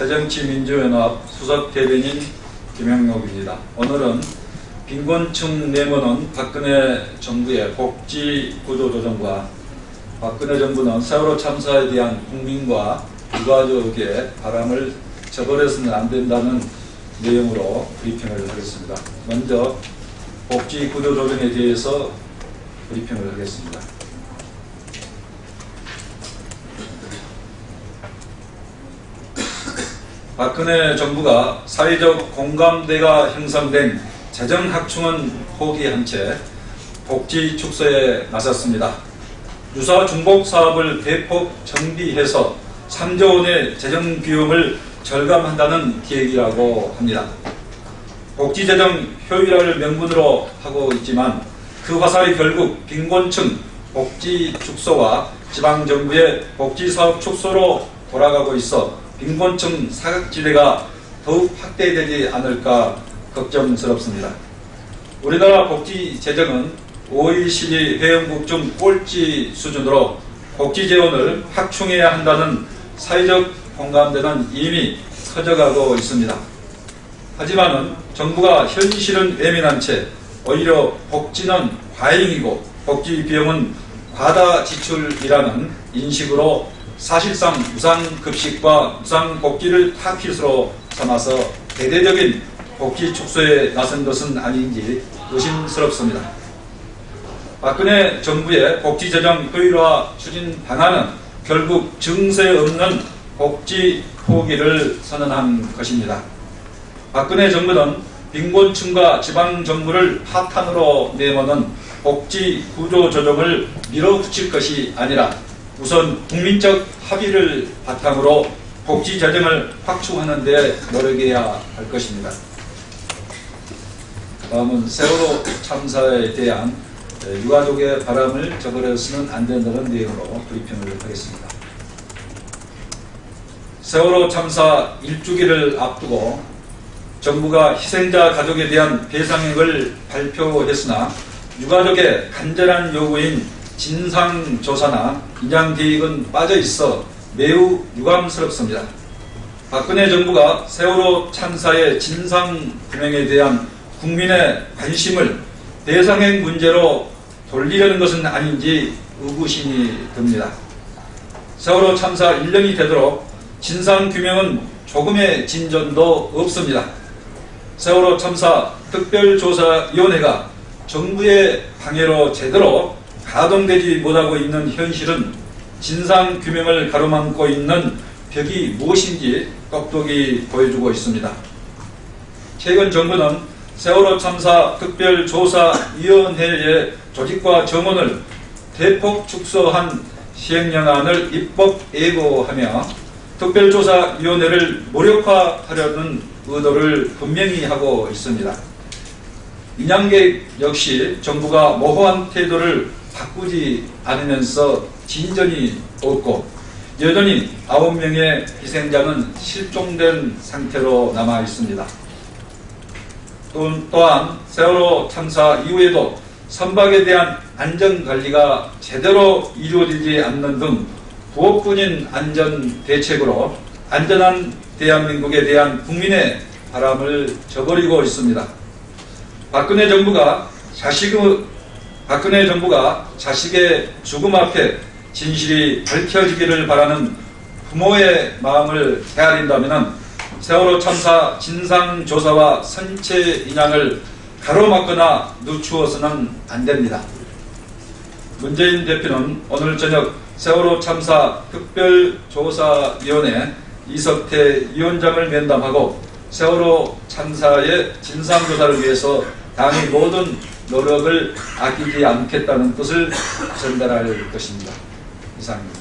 새정치민주연합 수석대변인 김영록입니다. 오늘은 빈곤층 내모는 박근혜 정부의 복지구조조정과 박근혜 정부는 세월호 참사에 대한 국민과 유가족의 바람을 저버려서는 안 된다는 내용으로 브리핑을 하겠습니다. 먼저 복지구조조정에 대해서 브리핑을 하겠습니다. 박근혜 정부가 사회적 공감대가 형성된 재정학충은 포기한 채 복지 축소에 나섰습니다. 유사 중복 사업을 대폭 정비해서 3조 원의 재정 비용을 절감한다는 계획이라고 합니다. 복지 재정 효율화를 명분으로 하고 있지만 그 화살이 결국 빈곤층 복지 축소와 지방정부의 복지사업 축소로 돌아가고 있어 빈곤층 사각지대가 더욱 확대되지 않을까 걱정스럽습니다. 우리나라 복지 재정은 OECD 회원국 중 꼴찌 수준으로 복지 재원을 확충해야 한다는 사회적 공감대는 이미 커져가고 있습니다. 하지만 정부가 현실은 외면한 채 오히려 복지는 과잉이고 복지 비용은 과다 지출이라는 인식으로 사실상 무상급식과 무상복지를 타깃으로 삼아서 대대적인 복지 축소에 나선 것은 아닌지 의심스럽습니다. 박근혜 정부의 복지재정 효율화 추진 방안은 결국 증세 없는 복지 포기를 선언한 것입니다. 박근혜 정부는 빈곤층과 지방정부를 파탄으로 내모는 복지 구조 조정을 밀어붙일 것이 아니라 우선 국민적 합의를 바탕으로 복지 재정을 확충하는 데 노력해야 할 것입니다. 다음은 세월호 참사에 대한 유가족의 바람을 저버려서는 안 된다는 내용으로 브리핑을 하겠습니다. 세월호 참사 1주기를 앞두고 정부가 희생자 가족에 대한 배상액을 발표했으나 유가족의 간절한 요구인 진상조사나 인양계획은 빠져있어 매우 유감스럽습니다. 박근혜 정부가 세월호 참사의 진상규명에 대한 국민의 관심을 배상액 문제로 돌리려는 것은 아닌지 의구심이 듭니다. 세월호 참사 1년이 되도록 진상규명은 조금의 진전도 없습니다. 세월호 참사 특별조사위원회가 정부의 방해로 제대로 가동되지 못하고 있는 현실은 진상규명을 가로막고 있는 벽이 무엇인지 똑똑히 보여주고 있습니다. 최근 정부는 세월호 참사 특별조사위원회의 조직과 정원을 대폭 축소한 시행령안을 입법 예고하며 특별조사위원회를 무력화하려는 의도를 분명히 하고 있습니다. 인양계획 역시 정부가 모호한 태도를 바꾸지 않으면서 진전이 없고 여전히 9명의 희생자는 실종된 상태로 남아 있습니다. 또한 세월호 참사 이후에도 선박에 대한 안전관리가 제대로 이루어지지 않는 등 부업뿐인 안전대책으로 안전한 대한민국에 대한 국민의 바람을 저버리고 있습니다. 박근혜 정부가 자식의 죽음 앞에 진실이 밝혀지기를 바라는 부모의 마음을 헤아린다면 세월호 참사 진상조사와 선체 인양을 가로막거나 늦추어서는 안 됩니다. 문재인 대표는 오늘 저녁 세월호 참사 특별조사위원회 이석태 위원장을 면담하고 세월호 참사의 진상조사를 위해서 당의 모든 노력을 아끼지 않겠다는 뜻을 전달할 것입니다. 이상입니다.